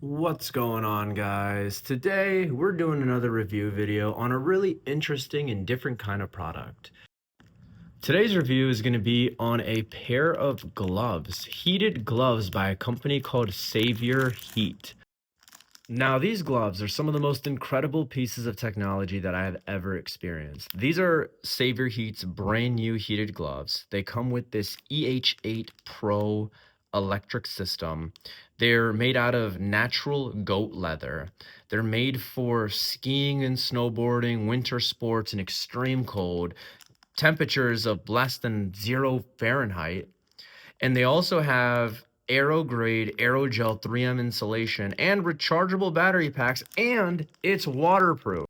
What's going on, guys? Today we're doing another review video on a really interesting and different kind of product. Today's review is going to be on a pair of gloves, heated gloves by a company called Savior Heat. Now, these gloves are some of the most incredible pieces of technology that I have ever experienced. These are Savior Heat's brand new heated gloves. They come with this EH8 Pro electric system. They're made out of natural goat leather. They're made for skiing and snowboarding, winter sports, and extreme cold, temperatures of less than 0 Fahrenheit. And they also have aero grade aerogel 3M insulation and rechargeable battery packs, and it's waterproof.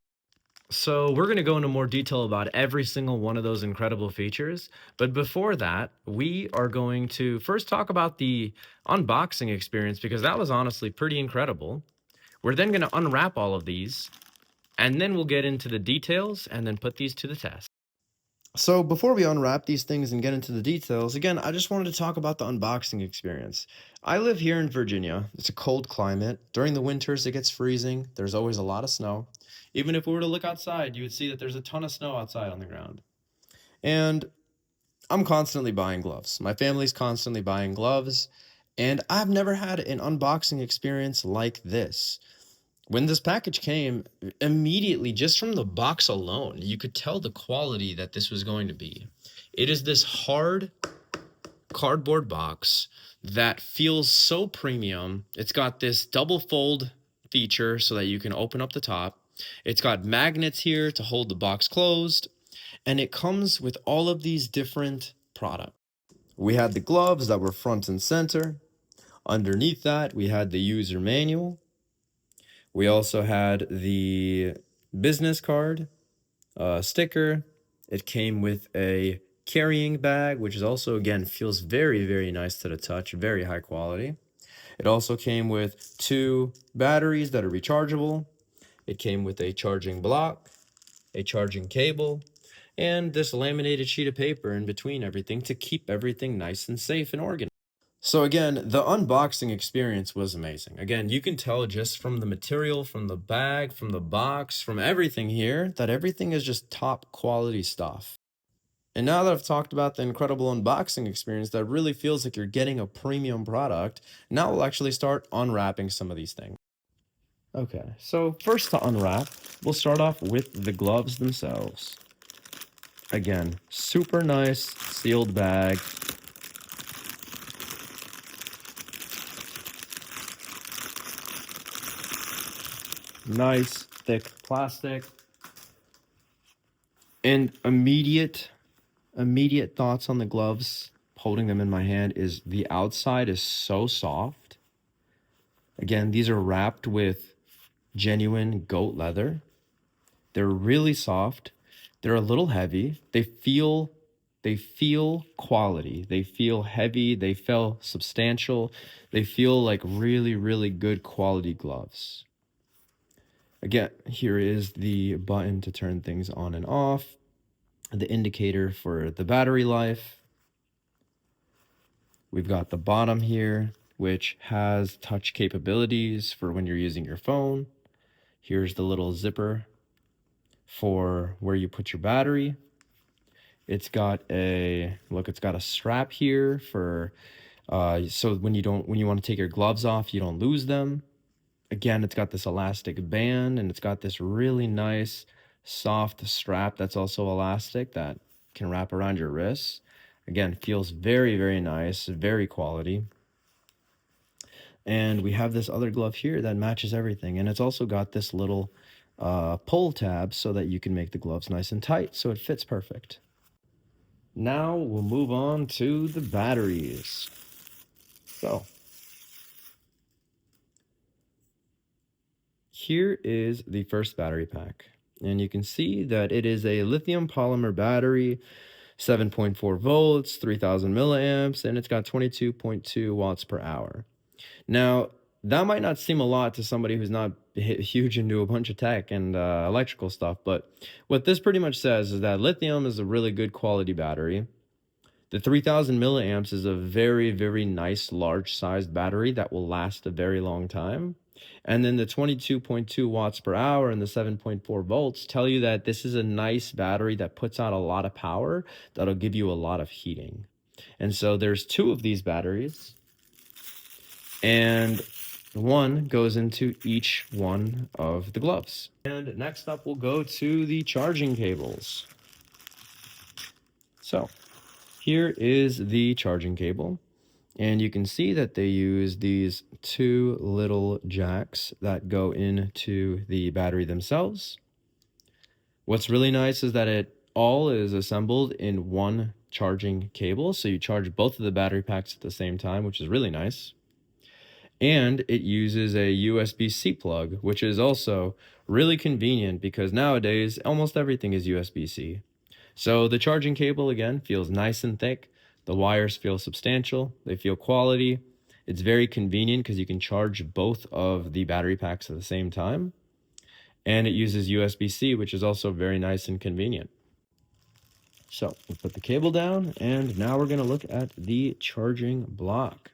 So we're going to go into more detail about every single one of those incredible features. But before that, we are going to first talk about the unboxing experience because that was honestly pretty incredible. We're then going to unwrap all of these, and then we'll get into the details and then put these to the test. So before we unwrap these things and get into the details, again, I just wanted to talk about the unboxing experience. I live here in Virginia. It's a cold climate. During the winters, it gets freezing. There's always a lot of snow. Even if we were to look outside, you would see that there's a ton of snow outside on the ground. And I'm constantly buying gloves. My family's constantly buying gloves, and I've never had an unboxing experience like this. When this package came, immediately, just from the box alone, you could tell the quality that this was going to be. It is this hard cardboard box that feels so premium. It's got this double fold feature so that you can open up the top. It's got magnets here to hold the box closed, and it comes with all of these different products. We had the gloves that were front and center. Underneath that, we had the user manual. We also had the business card, sticker. It came with a carrying bag, which is also, again, feels very, very nice to the touch, very high quality. It also came with 2 batteries that are rechargeable. It came with a charging block, a charging cable, and this laminated sheet of paper in between everything to keep everything nice and safe and organized. So again, the unboxing experience was amazing. Again, you can tell just from the material, from the bag, from the box, from everything here, that everything is just top quality stuff. And now that I've talked about the incredible unboxing experience that really feels like you're getting a premium product, now we'll actually start unwrapping some of these things. Okay, so first to unwrap, we'll start off with the gloves themselves. Again, super nice sealed bag. Nice thick plastic. And immediate thoughts on the gloves, holding them in my hand, is the outside is so soft. Again, these are wrapped with genuine goat leather. They're really soft. They're a little heavy. They feel quality. They feel heavy. They feel substantial. They feel like really, really good quality gloves. Again, here is the button to turn things on and off, the indicator for the battery life. We've got the bottom here, which has touch capabilities for when you're using your phone. Here's the little zipper for where you put your battery. It's got a strap here for so when you want to take your gloves off, you don't lose them. Again, it's got this elastic band, and it's got this really nice soft strap that's also elastic that can wrap around your wrists. Again, feels very, very nice, very quality. And we have this other glove here that matches everything. And it's also got this little pull tab so that you can make the gloves nice and tight, so it fits perfect. Now we'll move on to the batteries. So here is the first battery pack. And you can see that it is a lithium polymer battery, 7.4 volts, 3000 milliamps, and it's got 22.2 watts per hour. Now, that might not seem a lot to somebody who's not huge into a bunch of tech and electrical stuff, but what this pretty much says is that lithium is a really good quality battery. The 3000 milliamps is a very, very nice large sized battery that will last a very long time. And then the 22.2 watts per hour and the 7.4 volts tell you that this is a nice battery that puts out a lot of power that'll give you a lot of heating. And so there's two of these batteries, and one goes into each one of the gloves. And next up, we'll go to the charging cables. So here is the charging cable, and you can see that they use these two little jacks that go into the battery themselves. What's really nice is that it all is assembled in one charging cable, so you charge both of the battery packs at the same time, which is really nice. And it uses a USB-C plug, which is also really convenient because nowadays almost everything is USB-C. So the charging cable, again, feels nice and thick. The wires feel substantial. They feel quality. It's very convenient because you can charge both of the battery packs at the same time. And it uses USB-C, which is also very nice and convenient. So we'll put the cable down, and now we're going to look at the charging block.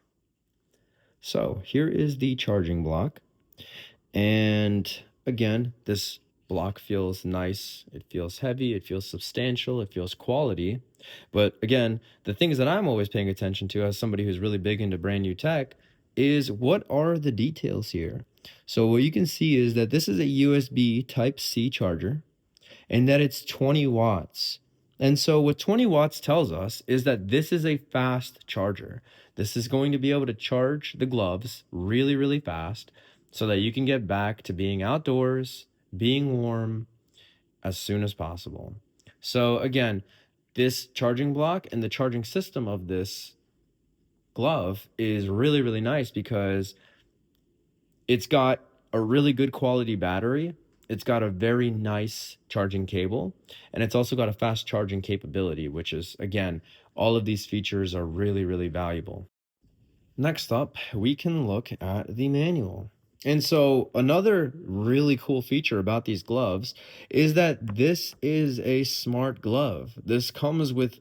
So here is the charging block. And again, this block feels nice, it feels heavy, it feels substantial, it feels quality. But again, the things that I'm always paying attention to as somebody who's really big into brand new tech is what are the details here. So what you can see is that this is a USB Type-C charger and that it's 20 watts. And so what 20 watts tells us is that this is a fast charger. This is going to be able to charge the gloves really, really fast so that you can get back to being outdoors, being warm as soon as possible. So again, this charging block and the charging system of this glove is really, really nice because it's got a really good quality battery. It's got a very nice charging cable, and it's also got a fast charging capability, which is, again, all of these features are really, really valuable. Next up, we can look at the manual. And so another really cool feature about these gloves is that this is a smart glove. This comes with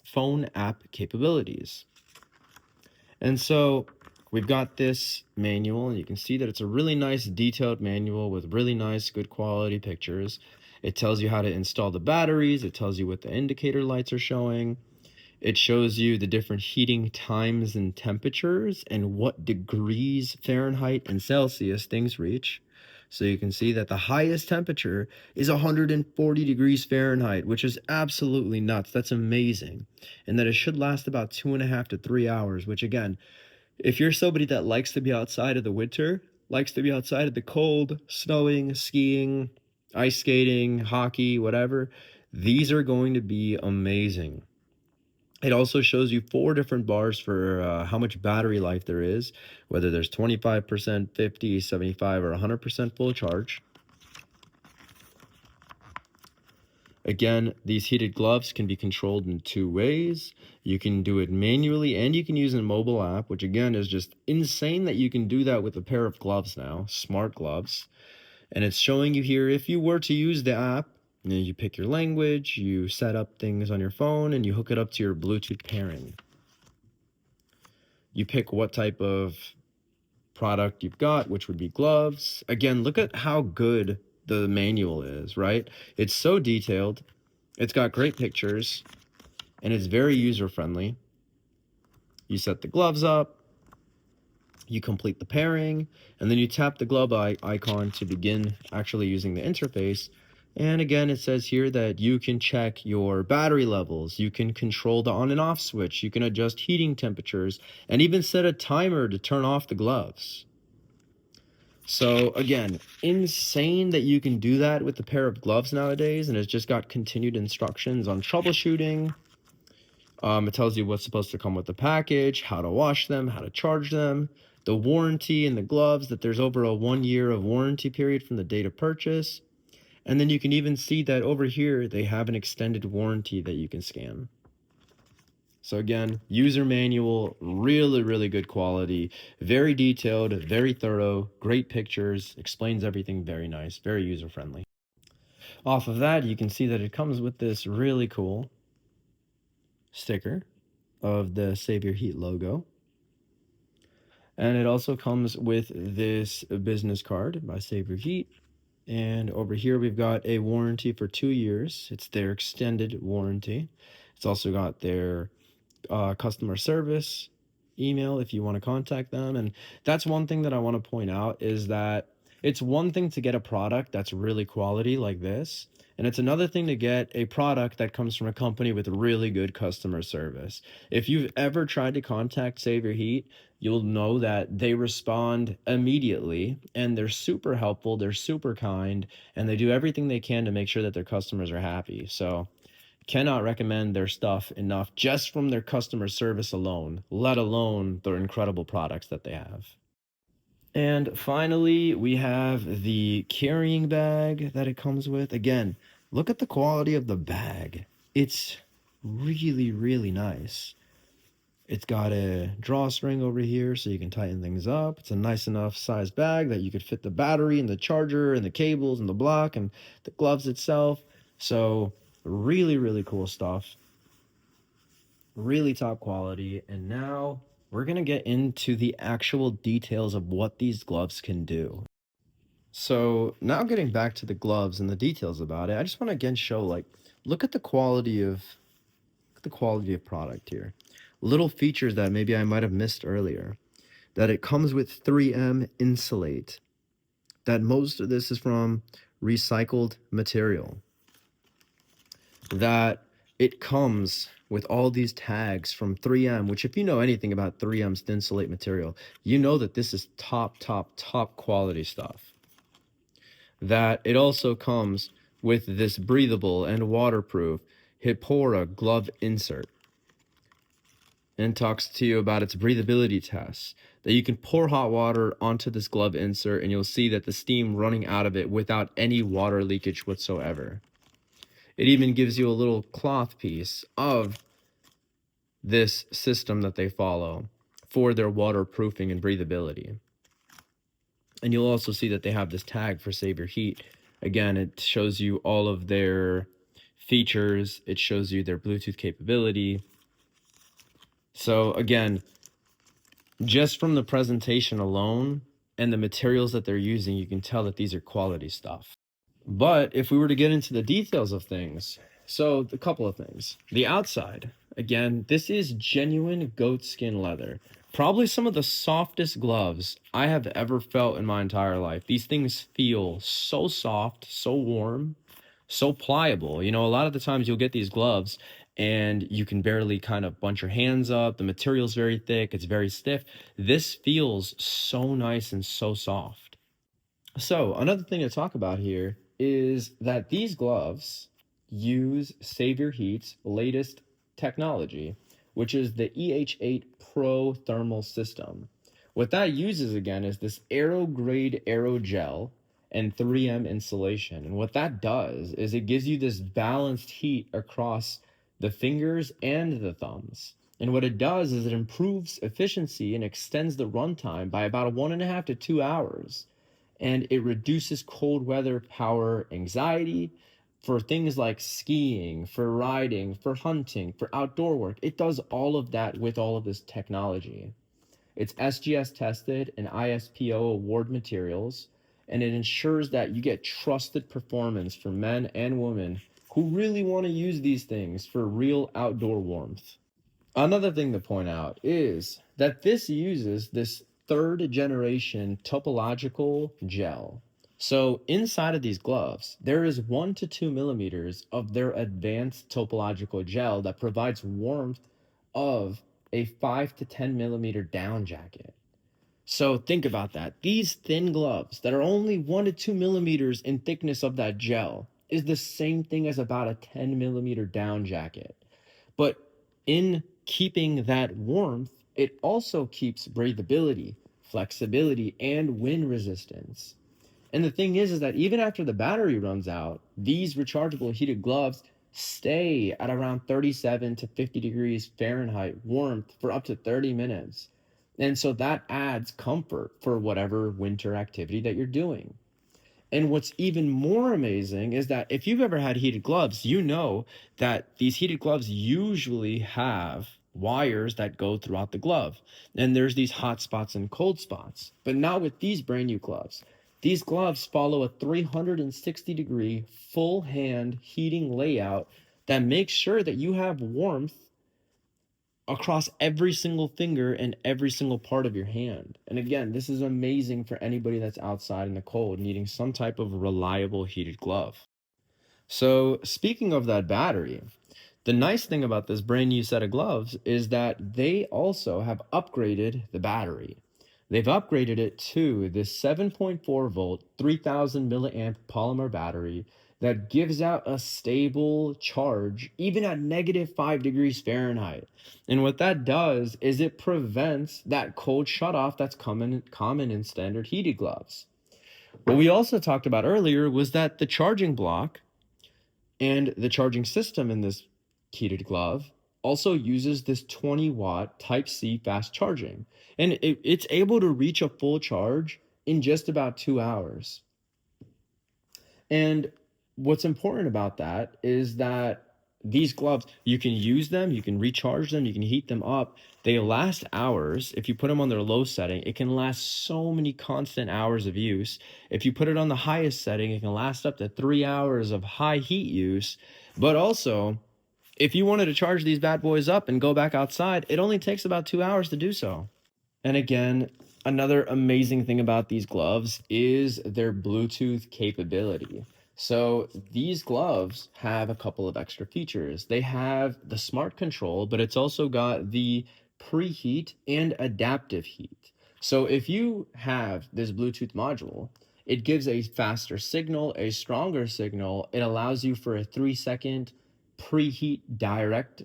phone app capabilities. And so we've got this manual, and you can see that it's a really nice detailed manual with really nice, good quality pictures. It tells you how to install the batteries. It tells you what the indicator lights are showing. It shows you the different heating times and temperatures and what degrees Fahrenheit and Celsius things reach. So you can see that the highest temperature is 140 degrees Fahrenheit, which is absolutely nuts. That's amazing. And that it should last about 2.5 to 3 hours, which again, if you're somebody that likes to be outside of the winter, likes to be outside of the cold, snowing, skiing, ice skating, hockey, whatever, these are going to be amazing. It also shows you 4 different bars for how much battery life there is, whether there's 25%, 50, 75, or 100% full charge. Again, these heated gloves can be controlled in 2 ways. You can do it manually, and you can use a mobile app, which again is just insane that you can do that with a pair of gloves now, smart gloves. And it's showing you here, if you were to use the app, you pick your language, you set up things on your phone, and you hook it up to your Bluetooth pairing. You pick what type of product you've got, which would be gloves. Again, look at how good the manual is, right? It's so detailed. It's got great pictures, and it's very user-friendly. You set the gloves up, you complete the pairing, and then you tap the glove icon to begin actually using the interface. And again, it says here that you can check your battery levels, you can control the on and off switch, you can adjust heating temperatures, and even set a timer to turn off the gloves. So again, insane that you can do that with a pair of gloves nowadays, and it's just got continued instructions on troubleshooting. It tells you what's supposed to come with the package, how to wash them, how to charge them, the warranty in the gloves, that there's over a 1 year of warranty period from the date of purchase. And then you can even see that over here, they have an extended warranty that you can scan. So again, user manual, really, really good quality, very detailed, very thorough, great pictures, explains everything very nice, very user-friendly. Off of that, you can see that it comes with this really cool sticker. of the Save Your Heat logo. And it also comes with this business card by Save Your Heat. And over here, we've got a warranty for 2 years. It's their extended warranty. It's also got their customer service email if you want to contact them. And that's one thing that I want to point out is that it's one thing to get a product that's really quality like this, and it's another thing to get a product that comes from a company with really good customer service. If you've ever tried to contact Save Your Heat, you'll know that they respond immediately and they're super helpful, they're super kind, and they do everything they can to make sure that their customers are happy. So cannot recommend their stuff enough just from their customer service alone, let alone their incredible products that they have. And finally, we have the carrying bag that it comes with. Again, look at the quality of the bag. It's really, really nice. It's got a drawstring over here so you can tighten things up. It's a nice enough size bag that you could fit the battery and the charger and the cables and the block and the gloves itself. So really, really cool stuff. Really top quality. And now we're going to get into the actual details of what these gloves can do. So now getting back to the gloves and the details about it, I just want to again show like, look at the quality of product here. Little features that maybe I might have missed earlier. That it comes with 3M Insulate. That most of this is from recycled material. That it comes with all these tags from 3M, which if you know anything about 3M's Thinsulate material, you know that this is top quality stuff. That it also comes with this breathable and waterproof Hipora glove insert. And talks to you about its breathability tests, that you can pour hot water onto this glove insert and you'll see that the steam running out of it without any water leakage whatsoever. It even gives you a little cloth piece of this system that they follow for their waterproofing and breathability. And you'll also see that they have this tag for Save Your Heat. Again, it shows you all of their features. It shows you their Bluetooth capability. So again, just from the presentation alone and the materials that they're using, you can tell that these are quality stuff. But if we were to get into the details of things, so a couple of things. The outside, again, this is genuine goat skin leather. Probably some of the softest gloves I have ever felt in my entire life. These things feel so soft, so warm, so pliable. You know, a lot of the times you'll get these gloves and you can barely kind of bunch your hands up. The material's very thick, it's very stiff. This feels so nice and so soft. So another thing to talk about here is that these gloves use Save Your Heat's latest technology, which is the EH8 Pro thermal system. What that uses again is this aero-grade aerogel and 3M insulation. And what that does is it gives you this balanced heat across the fingers and the thumbs. And what it does is it improves efficiency and extends the runtime by about 1.5 to 2 hours. And it reduces cold weather power anxiety for things like skiing, for riding, for hunting, for outdoor work. It does all of that with all of this technology. It's SGS tested and ISPO award materials, and it ensures that you get trusted performance for men and women who really want to use these things for real outdoor warmth. Another thing to point out is that this uses this third generation topological gel. So inside of these gloves, there is 1 to 2 millimeters of their advanced topological gel that provides warmth of a 5 to 10 millimeter down jacket. So think about that. These thin gloves that are only 1 to 2 millimeters in thickness of that gel is the same thing as about a 10 millimeter down jacket. But in keeping that warmth, it also keeps breathability, flexibility, and wind resistance. And the thing is that even after the battery runs out, these rechargeable heated gloves stay at around 37 to 50 degrees Fahrenheit warmth for up to 30 minutes. And so that adds comfort for whatever winter activity that you're doing. And what's even more amazing is that if you've ever had heated gloves, you know that these heated gloves usually have wires that go throughout the glove. And there's these hot spots and cold spots. But now with these brand new gloves, these gloves follow a 360-degree full hand heating layout that makes sure that you have warmth across every single finger and every single part of your hand. And again, this is amazing for anybody that's outside in the cold needing some type of reliable heated glove. So, speaking of that battery, the nice thing about this brand new set of gloves is that they also have upgraded the battery. They've upgraded it to this 7.4 volt, 3000 milliamp polymer battery that gives out a stable charge even at -5 degrees Fahrenheit. And what that does is it prevents that cold shutoff that's common in standard heated gloves. What we also talked about earlier was that the charging block and the charging system in this heated glove also uses this 20-watt Type-C fast charging, and it's able to reach a full charge in just about 2 hours. And what's important about that is that these gloves, you can use them, you can recharge them, you can heat them up. They last hours. If you put them on their low setting, it can last so many constant hours of use. If you put it on the highest setting, it can last up to 3 hours of high heat use. But also, if you wanted to charge these bad boys up and go back outside, it only takes about 2 hours to do so. And again, another amazing thing about these gloves is their Bluetooth capability. So these gloves have a couple of extra features. They have the smart control, but it's also got the preheat and adaptive heat. So if you have this Bluetooth module, it gives a faster signal, a stronger signal. It allows you for a 3-second preheat direct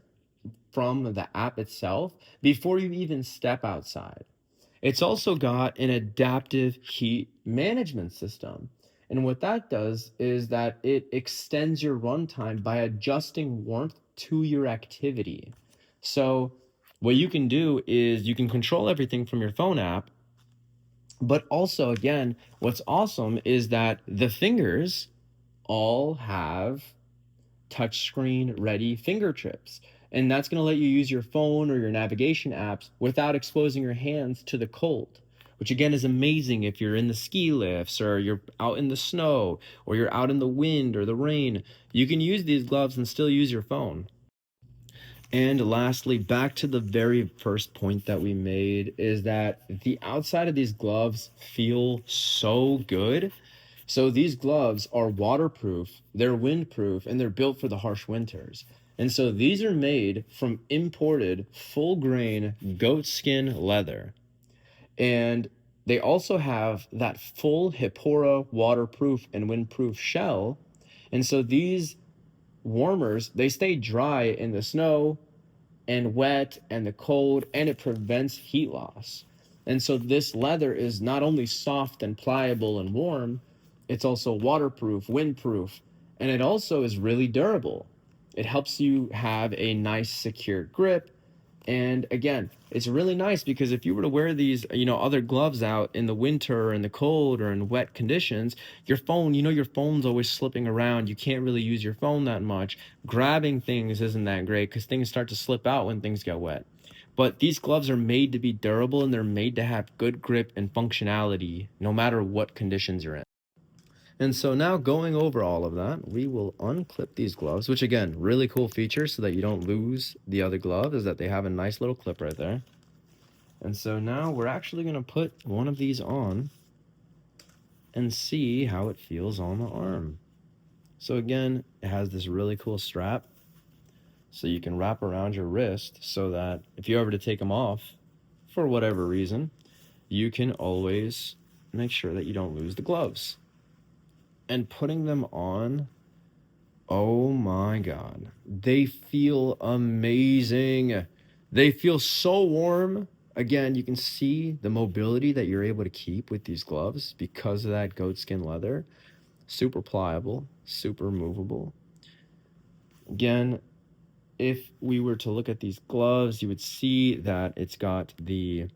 from the app itself before you even step outside. It's also got an adaptive heat management system. And what that does is that it extends your runtime by adjusting warmth to your activity. So what you can do is you can control everything from your phone app, but also, again, what's awesome is that the fingers all have touchscreen ready finger trips. And that's going to let you use your phone or your navigation apps without exposing your hands to the cold, which again is amazing if you're in the ski lifts or you're out in the snow or you're out in the wind or the rain. You can use these gloves and still use your phone. And lastly, back to the very first point that we made is that the outside of these gloves feel so good. So these gloves are waterproof, they're windproof, and they're built for the harsh winters. And so these are made from imported full grain goat skin leather. And they also have that full Hipora waterproof and windproof shell. And so these warmers, they stay dry in the snow and wet and the cold, and it prevents heat loss. And so this leather is not only soft and pliable and warm, it's also waterproof, windproof, and it also is really durable. It helps you have a nice secure grip. And again, it's really nice because if you were to wear these, other gloves out in the winter or in the cold or in wet conditions, your phone, your phone's always slipping around. You can't really use your phone that much. Grabbing things isn't that great because things start to slip out when things get wet. But these gloves are made to be durable and they're made to have good grip and functionality no matter what conditions you're in. And so now going over all of that, we will unclip these gloves, which again, really cool feature so that you don't lose the other glove is that they have a nice little clip right there. And so now we're actually going to put one of these on and see how it feels on the arm. So again, it has this really cool strap so you can wrap around your wrist so that if you ever to take them off for whatever reason, you can always make sure that you don't lose the gloves. And putting them on, oh my God, they feel amazing. They feel so warm. Again, you can see the mobility that you're able to keep with these gloves because of that goatskin leather. Super pliable, super movable. Again, if we were to look at these gloves, you would see that it's got the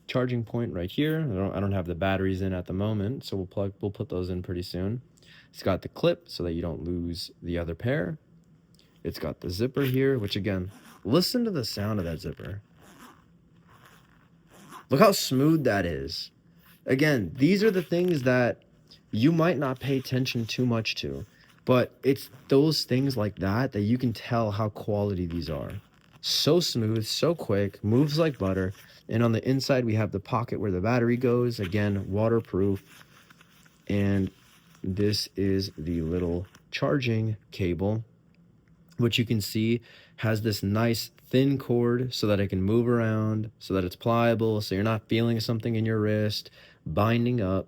charging point right here. I don't have the batteries in at the moment, so we'll put those in pretty soon. It's got the clip so that you don't lose the other pair. It's got the zipper here, which again, Listen to the sound of that zipper. Look how smooth that is. Again, these are the things that you might not pay attention too much to, but it's those things like that that you can tell how quality these are. So smooth, so quick, moves like butter. And on the inside, we have the pocket where the battery goes. Again, waterproof. And this is the little charging cable, which you can see has this nice thin cord so that it can move around, so that it's pliable, so you're not feeling something in your wrist, binding up.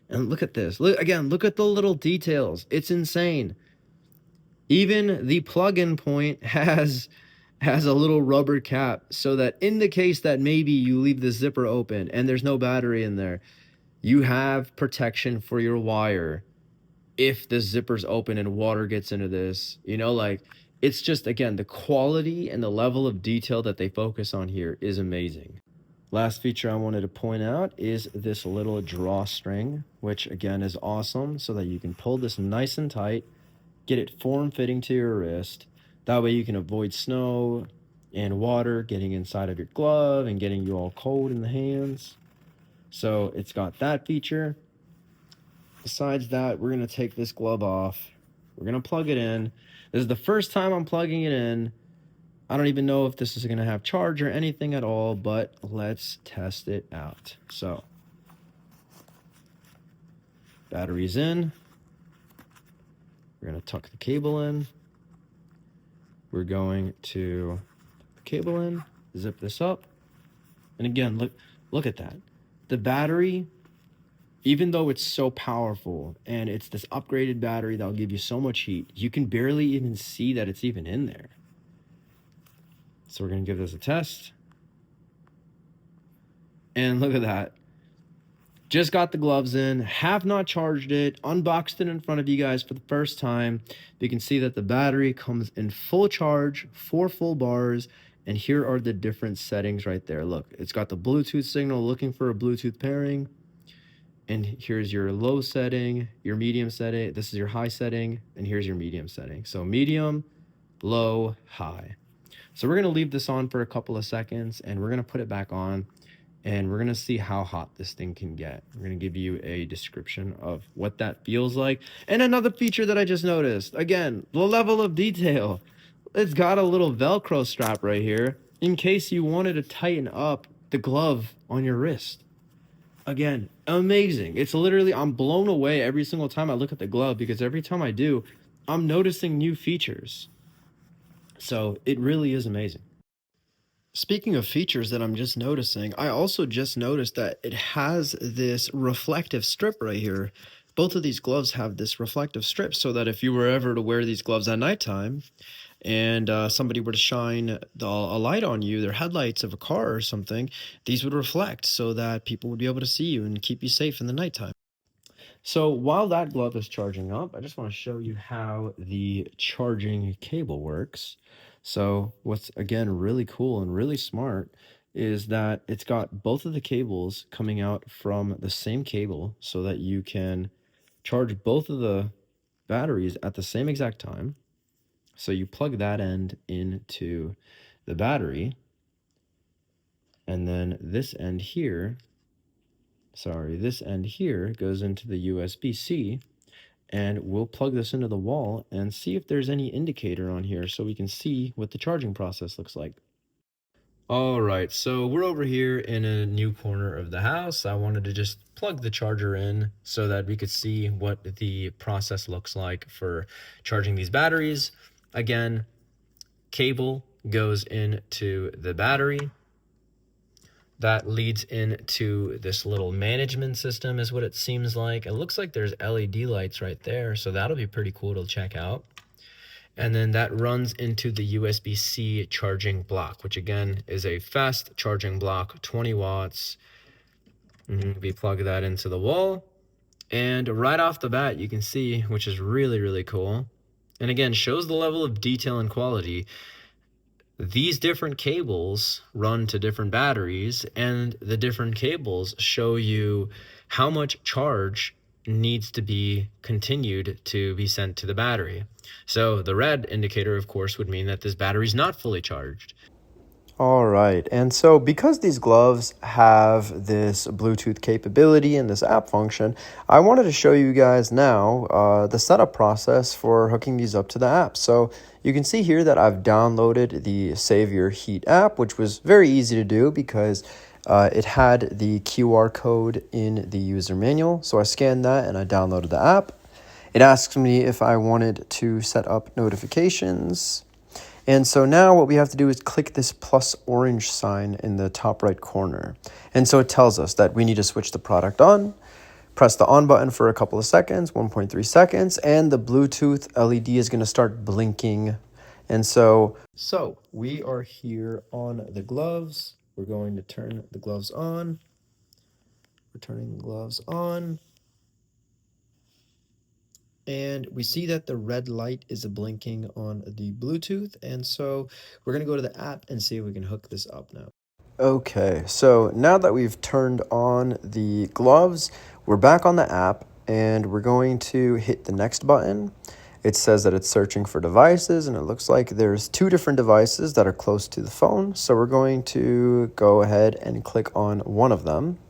And look at this. Look again, look at the little details. It's insane. Even the plug-in point has a little rubber cap so that in the case that maybe you leave the zipper open and there's no battery in there, you have protection for your wire if the zipper's open and water gets into this. You know, like, it's just, again, the quality and the level of detail that they focus on here is amazing. Last feature I wanted to point out is this little drawstring, which again is awesome, so that you can pull this nice and tight, get it form-fitting to your wrist. That way you can avoid snow and water getting inside of your glove and getting you all cold in the hands. So it's got that feature. Besides that, we're going to take this glove off. We're going to plug it in. This is the first time I'm plugging it in. I don't even know if this is going to have charge or anything at all, but let's test it out. So, battery's in. We're going to tuck the cable in. We're going to put the cable in, zip this up. And again, look at that. The battery, even though it's so powerful and it's this upgraded battery that'll give you so much heat, you can barely even see that it's even in there. So we're going to give this a test. And look at that. Just got the gloves in, have not charged it, unboxed it in front of you guys for the first time. You can see that the battery comes in full charge, 4 full bars, and here are the different settings right there. Look, it's got the Bluetooth signal, looking for a Bluetooth pairing. And here's your low setting, your medium setting. This is your high setting, and here's your medium setting. So medium, low, high. So we're gonna leave this on for a couple of seconds, and we're gonna put it back on, and we're gonna see how hot this thing can get. We're gonna give you a description of what that feels like. And another feature that I just noticed, again, the level of detail. It's got a little Velcro strap right here in case you wanted to tighten up the glove on your wrist. Again, amazing. It's literally, I'm blown away every single time I look at the glove, because every time I do, I'm noticing new features. So it really is amazing. Speaking of features that I'm just noticing, I also just noticed that it has this reflective strip right here. Both of these gloves have this reflective strip, so that if you were ever to wear these gloves at nighttime and somebody were to shine a light on you, their headlights of a car or something, these would reflect so that people would be able to see you and keep you safe in the nighttime. So while that glove is charging up, I just want to show you how the charging cable works. So what's, again, really cool and really smart is that it's got both of the cables coming out from the same cable, so that you can charge both of the batteries at the same exact time. So you plug that end into the battery, and then this end here goes into the USB-C, and we'll plug this into the wall and see if there's any indicator on here so we can see what the charging process looks like. All right, so we're over here in a new corner of the house. I wanted to just plug the charger in so that we could see what the process looks like for charging these batteries. Again, cable goes into the battery. That leads into this little management system is what it seems like. It looks like there's LED lights right there, so that'll be pretty cool to check out. And then that runs into the USB-C charging block, which again is a fast charging block, 20 watts. We plug that into the wall, and right off the bat you can see, which is really, really cool, and again shows the level of detail and quality. These different cables run to different batteries, and the different cables show you how much charge needs to be continued to be sent to the battery. So the red indicator, of course, would mean that this battery is not fully charged. All right, and so because these gloves have this Bluetooth capability and this app function, I wanted to show you guys now the setup process for hooking these up to the app. So you can see here that I've downloaded the Save Your Heat app, which was very easy to do because it had the QR code in the user manual. So I scanned that and I downloaded the app. It asks me if I wanted to set up notifications. And so now what we have to do is click this plus orange sign in the top right corner. And so it tells us that we need to switch the product on, press the on button for a couple of seconds, 1.3 seconds, and the Bluetooth LED is going to start blinking. And so we are here on the gloves. We're going to turn the gloves on. We're turning the gloves on. And we see that the red light is blinking on the Bluetooth. And so we're going to go to the app and see if we can hook this up now. Okay, so now that we've turned on the gloves, we're back on the app and we're going to hit the next button. It says that it's searching for devices and it looks like there's 2 different devices that are close to the phone. So we're going to go ahead and click on one of them.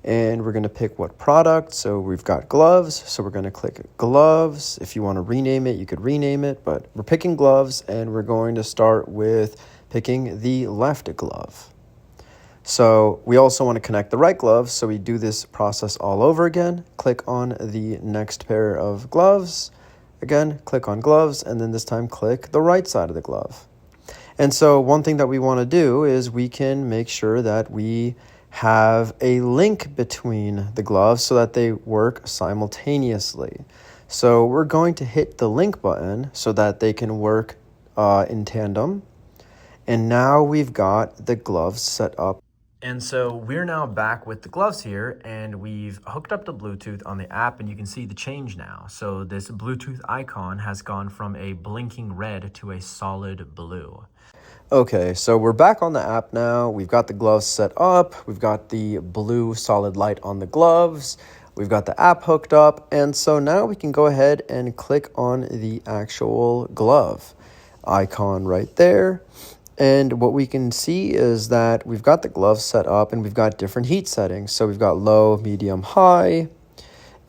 And we're going to pick what product. So we've got gloves. So we're going to click gloves. If you want to rename it, you could rename it. But we're picking gloves and we're going to start with picking the left glove. So we also want to connect the right glove. So we do this process all over again. Click on the next pair of gloves. Again, click on gloves. And then this time click the right side of the glove. And so one thing that we want to do is we can make sure that we have a link between the gloves so that they work simultaneously. So we're going to hit the link button so that they can work in tandem. And now we've got the gloves set up. And so we're now back with the gloves here, and we've hooked up the Bluetooth on the app, and you can see the change now. So this Bluetooth icon has gone from a blinking red to a solid blue. Okay, so we're back on the app now. We've got the gloves set up. We've got the blue solid light on the gloves. We've got the app hooked up. And so now we can go ahead and click on the actual glove icon right there. And what we can see is that we've got the gloves set up and we've got different heat settings. So we've got low, medium, high.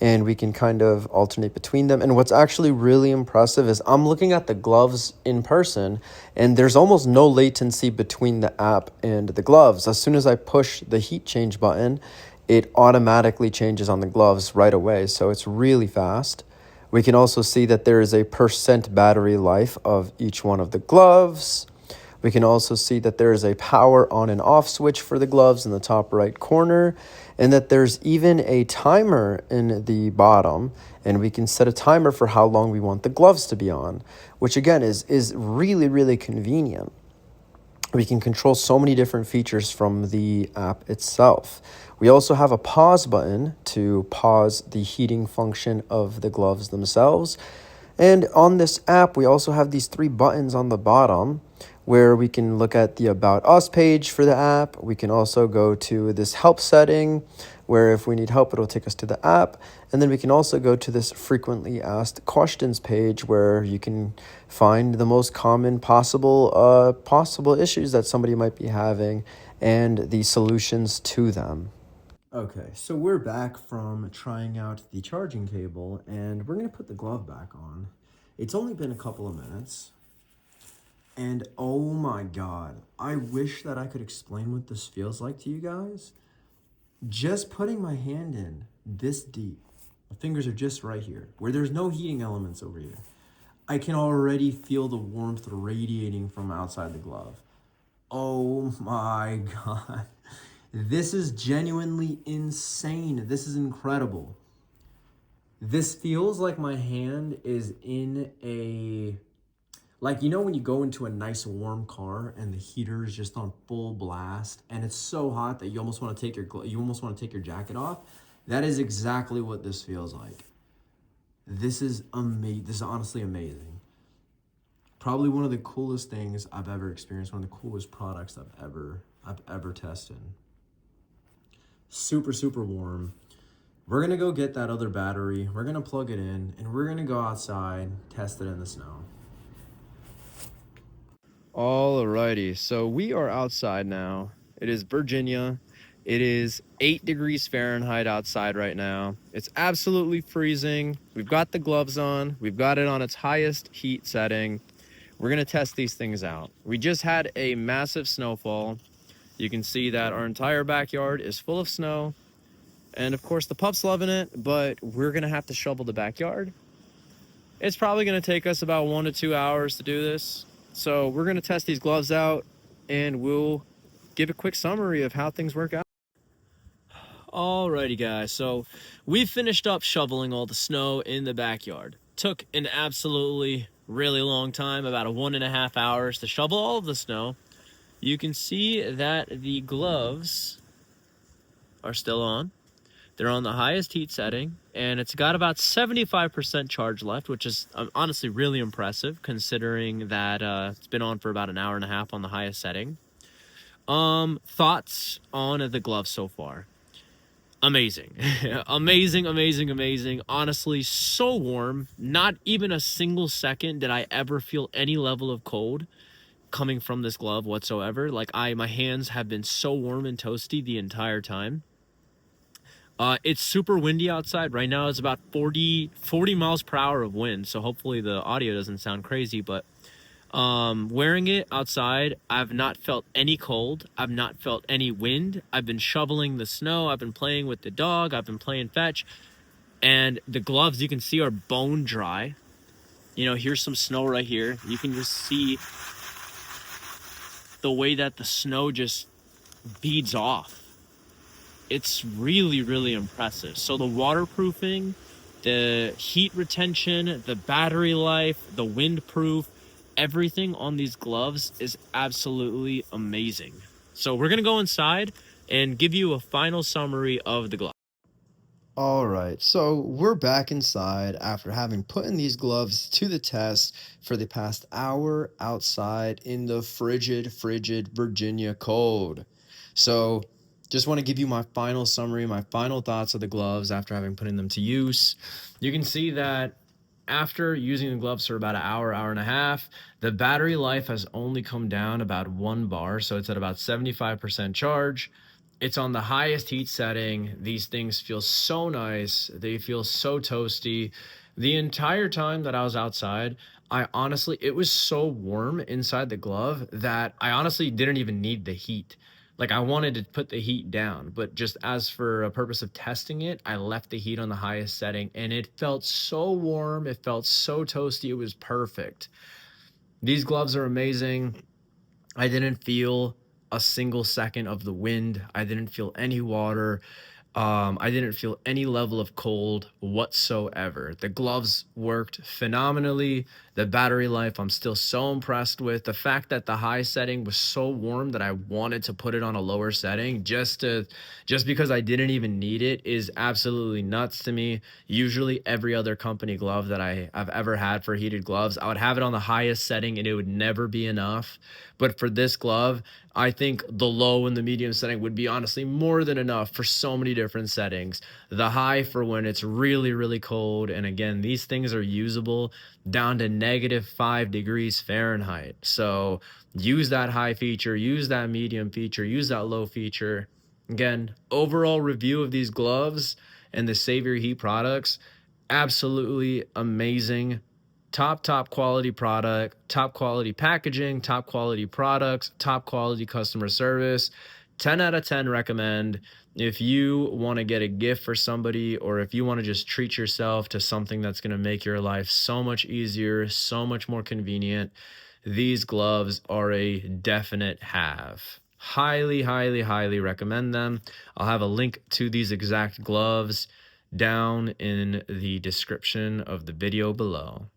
And we can kind of alternate between them. And what's actually really impressive is I'm looking at the gloves in person, and there's almost no latency between the app and the gloves. As soon as I push the heat change button, it automatically changes on the gloves right away. So it's really fast. We can also see that there is a % battery life of each one of the gloves. We can also see that there is a power on and off switch for the gloves in the top right corner, and that there's even a timer in the bottom, and we can set a timer for how long we want the gloves to be on, which again is really, really convenient. We can control so many different features from the app itself. We also have a pause button to pause the heating function of the gloves themselves. And on this app, we also have these 3 buttons on the bottom where we can look at the About Us page for the app. We can also go to this help setting where if we need help, it'll take us to the app. And then we can also go to this frequently asked questions page where you can find the most common possible issues that somebody might be having and the solutions to them. Okay, so we're back from trying out the charging cable and we're going to put the glove back on. It's only been a couple of minutes. And oh my God, I wish that I could explain what this feels like to you guys. Just putting my hand in this deep, my fingers are just right here, where there's no heating elements over here. I can already feel the warmth radiating from outside the glove. Oh my God. This is genuinely insane. This is incredible. This feels like my hand is in a... Like, you know when you go into a nice warm car and the heater is just on full blast and it's so hot that you almost want to take your jacket off? That is exactly what this feels like. This is amazing. This is honestly amazing. Probably one of the coolest things I've ever experienced, one of the coolest products I've ever tested. Super, super warm. we're gonna go get that other battery, we're gonna plug it in, and we're gonna go outside, test it in the snow. Alrighty, so we are outside now. It is Virginia. It is 8 degrees Fahrenheit outside right now. It's absolutely freezing. We've got the gloves on. We've got it on its highest heat setting. We're gonna test these things out. We just had a massive snowfall. You can see that our entire backyard is full of snow. And of course the pup's loving it, but we're gonna have to shovel the backyard. It's probably gonna take us about 1 to 2 hours to do this. So we're gonna test these gloves out and we'll give a quick summary of how things work out. Alrighty guys, so we finished up shoveling all the snow in the backyard. Took an absolutely really long time, about 1.5 hours to shovel all of the snow. You can see that the gloves are still on. They're on the highest heat setting, and it's got about 75% charge left, which is honestly really impressive considering that it's been on for about 1.5 hours on the highest setting. Thoughts on the gloves so far? Amazing. amazing. Honestly, so warm. Not even a single second did I ever feel any level of cold coming from this glove whatsoever. Like my hands have been so warm and toasty the entire time. It's super windy outside. Right now it's about 40 miles per hour of wind. So hopefully the audio doesn't sound crazy, but wearing it outside, I've not felt any cold. I've not felt any wind. I've been shoveling the snow. I've been playing with the dog. I've been playing fetch. And the gloves, you can see, are bone dry. You know, here's some snow right here. You can just see the way that the snow just beads off. It's really impressive. So the waterproofing, the heat retention, the battery life, the windproof, everything on these gloves is absolutely amazing. So we're gonna go inside and give you a final summary of the glove. All right, so we're back inside after having put in these gloves to the test for the past hour outside in the frigid Virginia cold. So just want to give you my final summary, my final thoughts of the gloves after having put in them to use. You can see that after using the gloves for about 1 hour, 1.5 hours, the battery life has only come down about 1 bar. So it's at about 75% charge. It's on the highest heat setting. These things feel so nice. They feel so toasty. The entire time that I was outside, it was so warm inside the glove that I honestly didn't even need the heat. Like I wanted to put the heat down, but just as for a purpose of testing it, I left the heat on the highest setting and it felt so warm. It felt so toasty. It was perfect. These gloves are amazing. I didn't feel a single second of the wind. I didn't feel any water. I didn't feel any level of cold whatsoever. The gloves worked phenomenally. The battery life, I'm still so impressed with. The fact that the high setting was so warm that I wanted to put it on a lower setting just because I didn't even need it is absolutely nuts to me. Usually every other company glove that I've ever had for heated gloves, I would have it on the highest setting and it would never be enough. But for this glove, I think the low and the medium setting would be honestly more than enough for so many different settings. The high for when it's really cold. And again, these things are usable down to -5 degrees Fahrenheit. So use that high feature, use that medium feature, use that low feature. Again, overall review of these gloves and the Save Your Heat products, absolutely amazing. Top quality product, top quality packaging, top quality products, top quality customer service. 10 out of 10 recommend. If you want to get a gift for somebody, or if you want to just treat yourself to something that's going to make your life so much easier, so much more convenient, these gloves are a definite have. Highly recommend them. I'll have a link to these exact gloves down in the description of the video below.